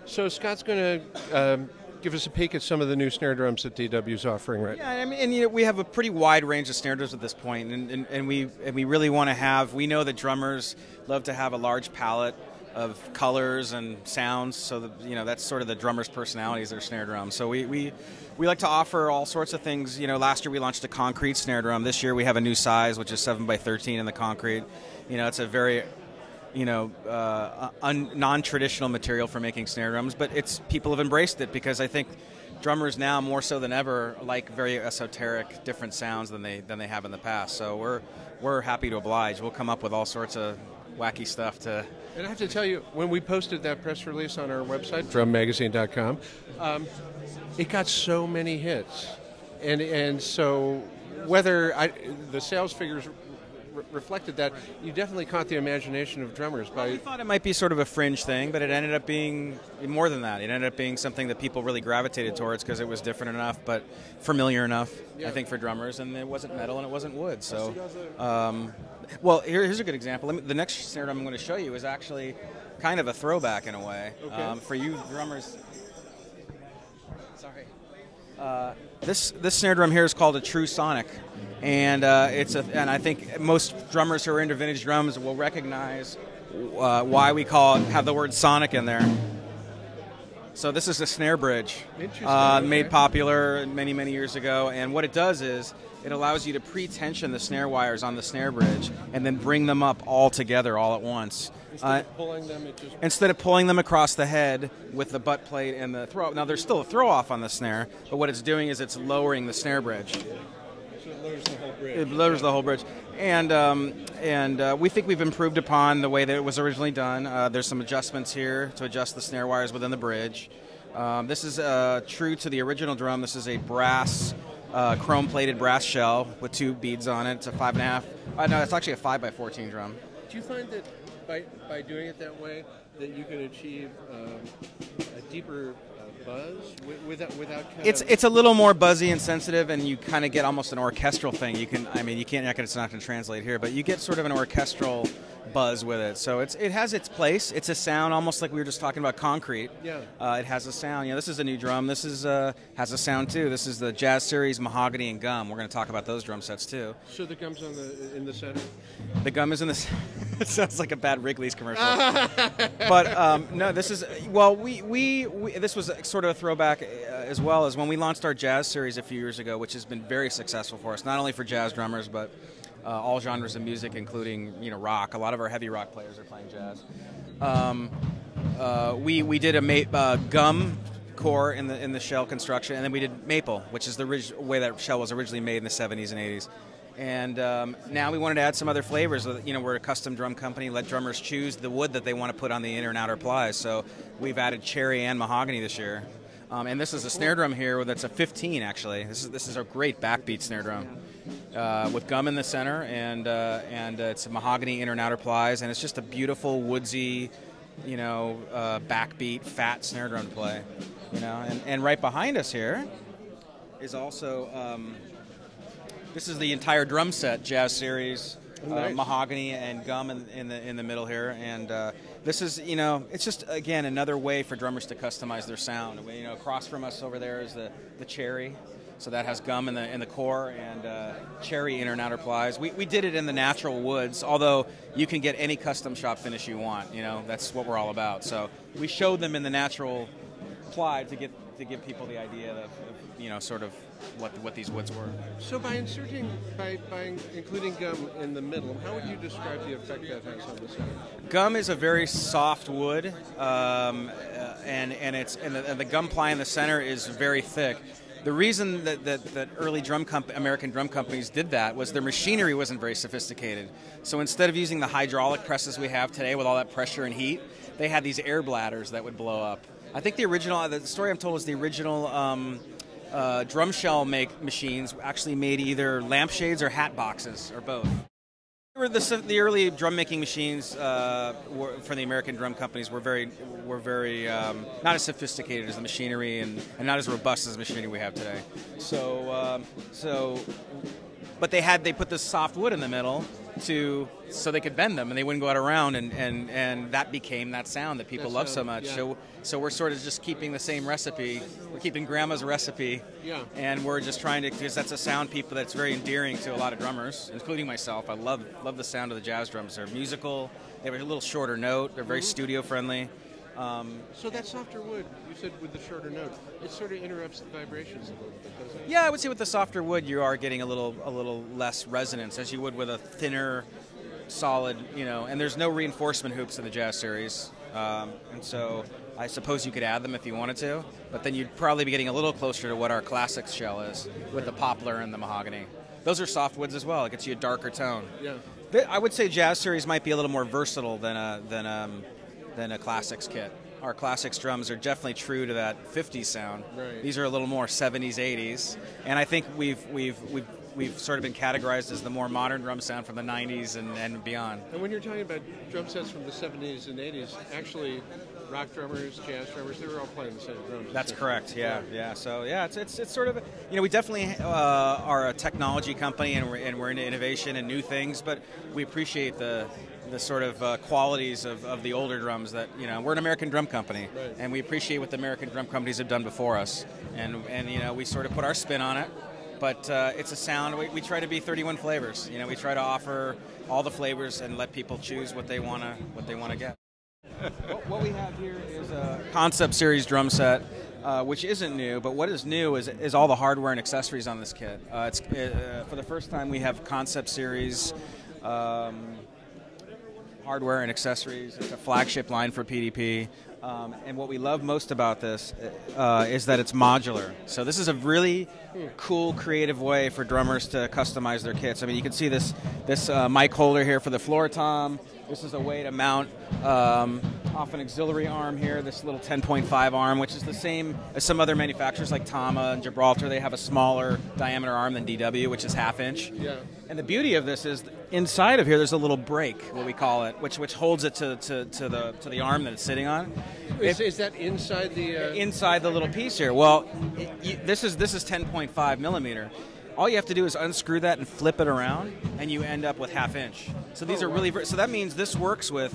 So Scott's going to give us a peek at some of the new snare drums that DW's offering, right? Yeah, I mean, and, we have a pretty wide range of snare drums at this point, and we really want to have. We know that drummers love to have a large palette of colors and sounds, so that, that's sort of the drummer's personality is their snare drum. So we like to offer all sorts of things. Last year we launched a concrete snare drum. This year we have a new size, which is 7x13 in the concrete. It's a very non-traditional material for making snare drums, but people have embraced it because I think drummers now more so than ever like very esoteric, different sounds than they have in the past. So we're happy to oblige. We'll come up with all sorts of wacky stuff to. And I have to tell you, when we posted that press release on our website, drummagazine.com, it got so many hits, and so whether the sales figures reflected that, you definitely caught the imagination of drummers. We thought it might be sort of a fringe thing, but it ended up being more than that. It ended up being something that people really gravitated towards because it was different enough, but familiar enough, I think, for drummers, and it wasn't metal and it wasn't wood. So, well, here's a good example. The next snare drum I'm going to show you is actually kind of a throwback in a way. Okay. For you drummers. Sorry. This snare drum here is called a True Sonic. And and I think most drummers who are into vintage drums will recognize why we have the word sonic in there. So this is a snare bridge made popular many years ago, and what it does is it allows you to pre-tension the snare wires on the snare bridge and then bring them up all together all at once. Instead of pulling them across the head with the butt plate and the throw. Now there's still a throw off on the snare, but what it's doing is it's lowering the snare bridge. It lowers the whole bridge, and we think we've improved upon the way that it was originally done. There's some adjustments here to adjust the snare wires within the bridge. This is true to the original drum. This is a brass, chrome-plated brass shell with 2 beads on it. It's a 5.5. No, it's actually a 5x14 drum. Do you find that by doing it that way, that you can achieve a deeper buzz without kind it's a little more buzzy and sensitive, and you kind of get almost an orchestral thing. It's not going to translate here, but you get sort of an orchestral buzz with it. So it has its place. It's a sound almost like we were just talking about concrete. Yeah. It has a sound. This is a new drum. This has a sound too. This is the Jazz Series Mahogany and Gum. We're going to talk about those drum sets too. So the gum's in the center? The gum is in the it sounds like a bad Wrigley's commercial. But no, this is, well, this was sort of a throwback as well as when we launched our Jazz Series a few years ago, which has been very successful for us, not only for jazz drummers, but all genres of music, including rock. A lot of our heavy rock players are playing jazz. We did a gum core in the shell construction, and then we did maple, which is the way that shell was originally made in the 70s and 80s. And now we wanted to add some other flavors. We're a custom drum company. Let drummers choose the wood that they want to put on the inner and outer plies. So we've added cherry and mahogany this year. And this is a snare drum here that's a 15, actually. This is a great backbeat snare drum with gum in the center, and it's a mahogany inner and outer plies, and it's just a beautiful woodsy, backbeat fat snare drum to play. And right behind us here is also this is the entire drum set, Jazz Series, nice. Mahogany and gum in the middle here, and this is it's just again another way for drummers to customize their sound. Across from us over there is the cherry, so that has gum in the core and cherry inner and outer plies. We did it in the natural woods, although you can get any custom shop finish you want. That's what we're all about. So we showed them in the natural ply to give people the idea of sort of what these woods were. So by including gum in the middle, how would you describe the effect that has on the sound? Gum is a very soft wood, and the gum ply in the center is very thick. The reason that early American drum companies did that was their machinery wasn't very sophisticated. So instead of using the hydraulic presses we have today with all that pressure and heat, they had these air bladders that would blow up. I think the story I'm told is the original drum shell machines actually made either lampshades or hat boxes or both. The early drum making machines for the American drum companies were very not as sophisticated as the machinery and not as robust as the machinery we have today. But they put this soft wood in the middle, so they could bend them and they wouldn't go out around, and that became that sound that people love so much. Yeah. So we're sort of just keeping the same recipe. We're keeping Grandma's recipe, and we're just trying to, because that's a sound that's very endearing to a lot of drummers, including myself. I love the sound of the jazz drums. They're musical. They have a little shorter note. They're very studio friendly. So that softer wood, you said with the shorter note, it sort of interrupts the vibrations a little bit, doesn't it? Yeah, I would say with the softer wood, you are getting a little less resonance, as you would with a thinner, solid, and there's no reinforcement hoops in the Jazz series, and so I suppose you could add them if you wanted to, but then you'd probably be getting a little closer to what our classics shell is with the poplar and the mahogany. Those are soft woods as well. It gets you a darker tone. Yeah. I would say Jazz series might be a little more versatile than a classics kit. Our classics drums are definitely true to that 50s sound. Right. These are a little more 70s, 80s, and I think we've sort of been categorized as the more modern drum sound from the 90s and beyond. And when you're talking about drum sets from the 70s and 80s, actually, rock drummers, jazz drummers, they were all playing the same drums. That's correct. Yeah. So yeah, it's sort of, we definitely are a technology company, and we're into innovation and new things, but we appreciate the sort of qualities of the older drums that, we're an American drum company, right, and we appreciate what the American drum companies have done before us, and we sort of put our spin on it, but it's a sound, we try to be 31 flavors, we try to offer all the flavors and let people choose what they want to get. What we have here is a concept series drum set, which isn't new, but what is new is all the hardware and accessories on this kit. For the first time, we have concept series hardware and accessories. It's a flagship line for PDP. And what we love most about this is that it's modular. So this is a really cool, creative way for drummers to customize their kits. I mean, you can see this mic holder here for the floor tom. This is a way to mount off an auxiliary arm here, this little 10.5 arm, which is the same as some other manufacturers like Tama and Gibraltar. They have a smaller diameter arm than DW, which is half-inch. Yeah. And the beauty of this is inside of here there's a little brake, what we call it, which holds it to the arm that it's sitting on. Is that inside the... Inside the little piece here. Well, this is 10.5 millimeter. All you have to do is unscrew that and flip it around, and you end up with half-inch. So these are really... So that means this works with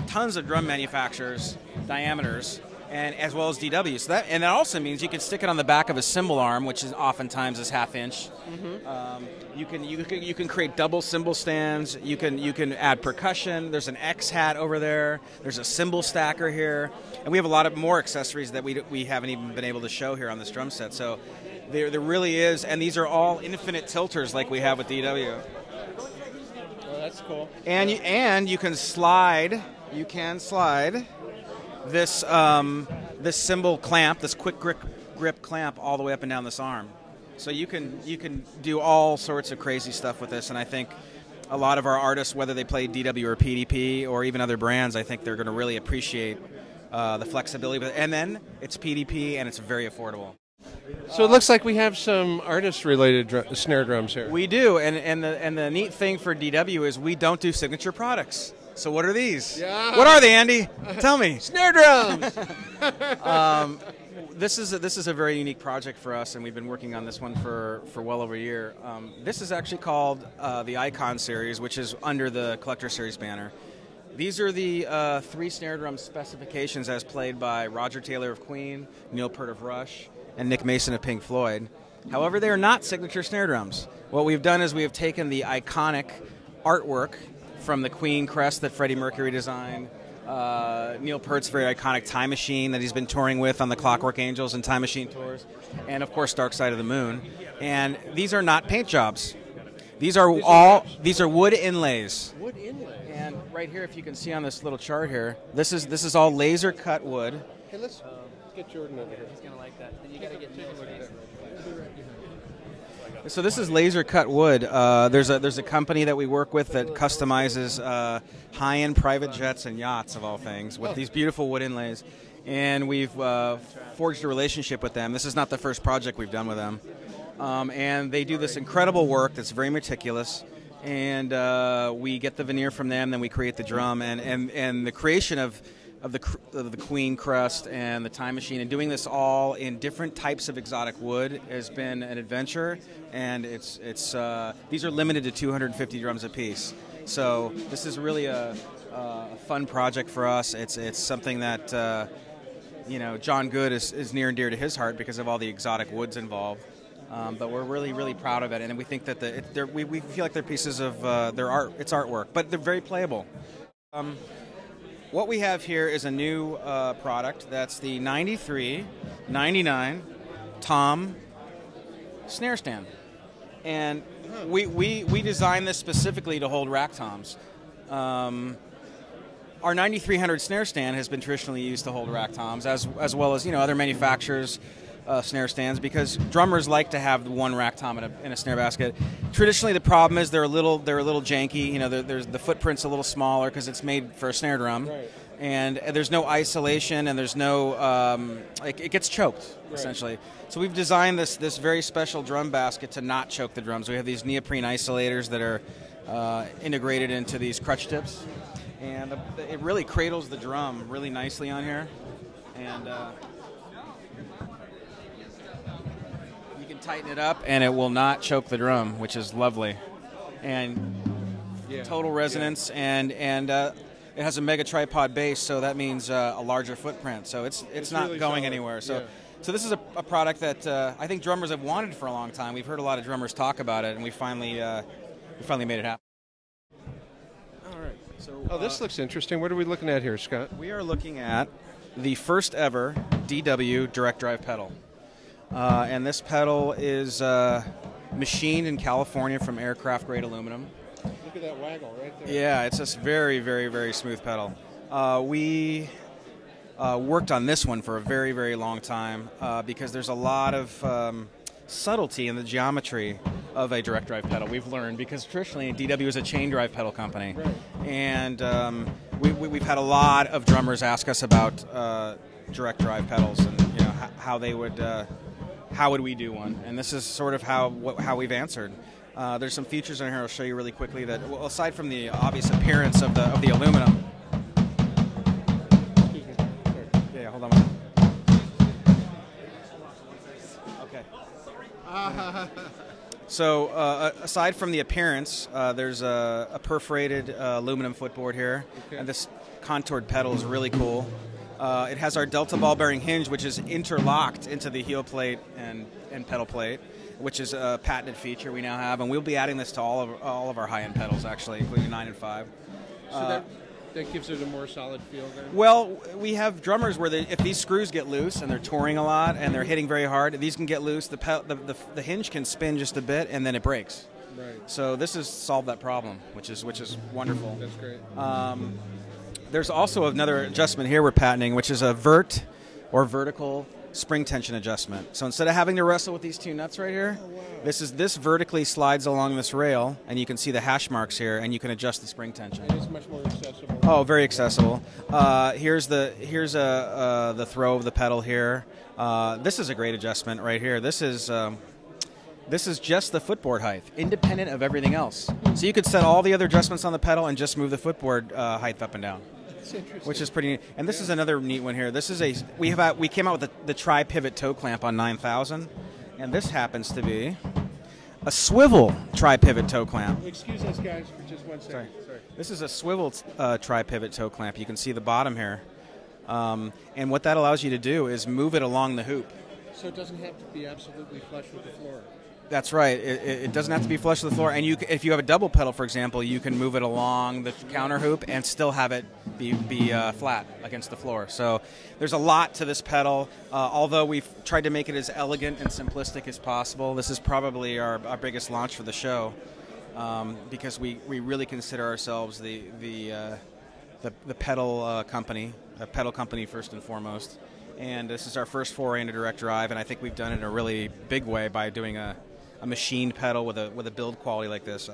tons of drum manufacturers, diameters, and as well as DW. So that also means you can stick it on the back of a cymbal arm, which is oftentimes is half-inch. Mm-hmm. You can create double cymbal stands. You can add percussion. There's an X hat over there. There's a cymbal stacker here, and we have a lot of more accessories that we haven't even been able to show here on this drum set. So there really is, and these are all infinite tilters like we have with DW. Oh, that's cool. And you can slide. You can slide this this cymbal clamp, this quick grip clamp, all the way up and down this arm. So you can do all sorts of crazy stuff with this, and I think a lot of our artists, whether they play DW or PDP or even other brands, I think they're going to really appreciate the flexibility. And then it's PDP and it's very affordable. So it looks like we have some artist-related snare drums here. We do, and the neat thing for DW is we don't do signature products. So what are these? Yeah. What are they, Andy? Tell me. Snare drums! This is a very unique project for us, and we've been working on this one for well over a year. This is actually called the Icon Series, which is under the Collector Series banner. These are the 3 snare drum specifications as played by Roger Taylor of Queen, Neil Peart of Rush, and Nick Mason of Pink Floyd. However, they are not signature snare drums. What we've done is we have taken the iconic artwork from the Queen crest that Freddie Mercury designed, Neil Peart's very iconic Time Machine that he's been touring with on the Clockwork Angels and Time Machine tours, and of course Dark Side of the Moon. And these are not paint jobs. These are wood inlays. Wood inlays. And right here, if you can see on this little chart here, this is all laser cut wood. Hey, let's get Jordan over here. He's gonna like that. Then you gotta get So this is laser cut wood. There's a company that we work with that customizes high-end private jets and yachts of all things with these beautiful wood inlays, and we've forged a relationship with them. This is not the first project we've done with them, and they do this incredible work that's very meticulous. And we get the veneer from them, then we create the drum, and the creation of the Queen crest and the Time Machine, and doing this all in different types of exotic wood has been an adventure. And these are limited to 250 drums a piece. So this is really a fun project for us. It's something that John Good is near and dear to his heart because of all the exotic woods involved. But we're really proud of it, and we think that we feel like they're pieces of their art. It's artwork, but they're very playable. What we have here is a new product. That's the 93-99 Tom snare stand, and we designed this specifically to hold rack toms. Our 9300 snare stand has been traditionally used to hold rack toms, as well as other manufacturers' snare stands, because drummers like to have one rack tom in a snare basket. Traditionally, the problem is they're a little janky. There's the footprint's a little smaller because it's made for a snare drum, right. And there's no isolation, and there's no it gets choked, right, essentially. So we've designed this very special drum basket to not choke the drums. We have these neoprene isolators that are integrated into these crutch tips, and it really cradles the drum really nicely on here, and you can tighten it up and it will not choke the drum, which is lovely. And total resonance, and it has a mega tripod base, so that means a larger footprint, so it's not really going anywhere. So this is a product that I think drummers have wanted for a long time. We've heard a lot of drummers talk about it, and we finally made it happen. All right. So this looks interesting. What are we looking at here, Scott? We are looking at the first ever DW direct drive pedal. And this pedal is machined in California from aircraft grade aluminum. Look at that waggle right there. Yeah, it's just very smooth pedal. We worked on this one for a very long time because there's a lot of subtlety in the geometry of a direct drive pedal. We've learned, because traditionally DW is a chain drive pedal company, right. And we've had a lot of drummers ask us about direct drive pedals and how they would. How would we do one? And this is sort of how we've answered. There's some features in here I'll show you really quickly that, well, aside from the obvious appearance of the aluminum. Excuse me. Sorry. Yeah, hold on. Okay. So aside from the appearance, there's a perforated aluminum footboard here, okay. And this contoured pedal is really cool. It has our Delta ball bearing hinge, which is interlocked into the heel plate and pedal plate, which is a patented feature we now have, and we'll be adding this to all of our high-end pedals, actually, including 9 and 5. So that gives it a more solid feel then? Well, we have drummers where if these screws get loose and they're touring a lot and they're hitting very hard, these can get loose. The hinge can spin just a bit and then it breaks. Right. So this has solved that problem, which is wonderful. That's great. There's also another adjustment here we're patenting, which is a vertical spring tension adjustment. So instead of having to wrestle with these two nuts right here, this vertically slides along this rail, and you can see the hash marks here, and you can adjust the spring tension. It is much more accessible. Oh, very accessible. Here's the throw of the pedal here. This is a great adjustment right here. This is just the footboard height, independent of everything else. So you could set all the other adjustments on the pedal and just move the footboard height up and down. That's interesting. Which is pretty neat. And this is another neat one here. This is we came out with the tri-pivot toe clamp on 9000, and this happens to be a swivel tri-pivot toe clamp. Excuse us, guys, for just 1 second. Sorry. This is a swivel tri-pivot toe clamp. You can see the bottom here. And what that allows you to do is move it along the hoop. So it doesn't have to be absolutely flush with the floor. That's right. It doesn't have to be flush with the floor. And if you have a double pedal, for example, you can move it along the counter hoop and still have it be flat against the floor. So there's a lot to this pedal. Although we've tried to make it as elegant and simplistic as possible, this is probably our biggest launch for the show, because we really consider ourselves the pedal company, a pedal company first and foremost. And this is our first foray into direct drive, and I think we've done it in a really big way by doing a machined pedal with a build quality like this.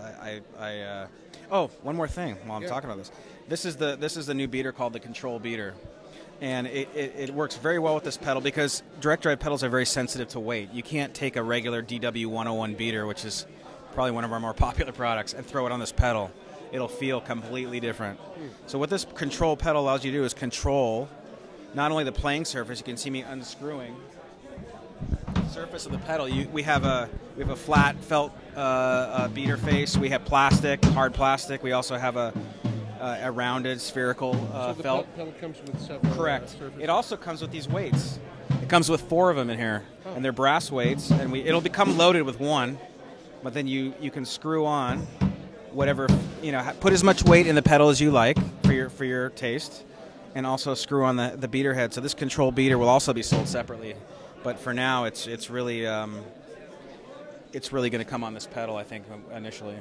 Oh, one more thing while I'm talking about this. This is the new beater called the Control Beater, and it works very well with this pedal because direct drive pedals are very sensitive to weight. You can't take a regular DW 101 beater, which is probably one of our more popular products, and throw it on this pedal. It'll feel completely different. So what this control pedal allows you to do is control not only the playing surface. You can see me unscrewing surface of the pedal, we have a flat felt beater face. We have plastic, hard plastic. We also have a rounded spherical so the felt. pedal comes with several. Correct. Surfaces. It also comes with these weights. It comes with 4 of them in here, Oh. and they're brass weights. And it'll become loaded with 1, but then you can screw on whatever, put as much weight in the pedal as you like for your taste, and also screw on the beater head. So this control beater will also be sold separately, but for now it's really going to come on this pedal, I think, initially.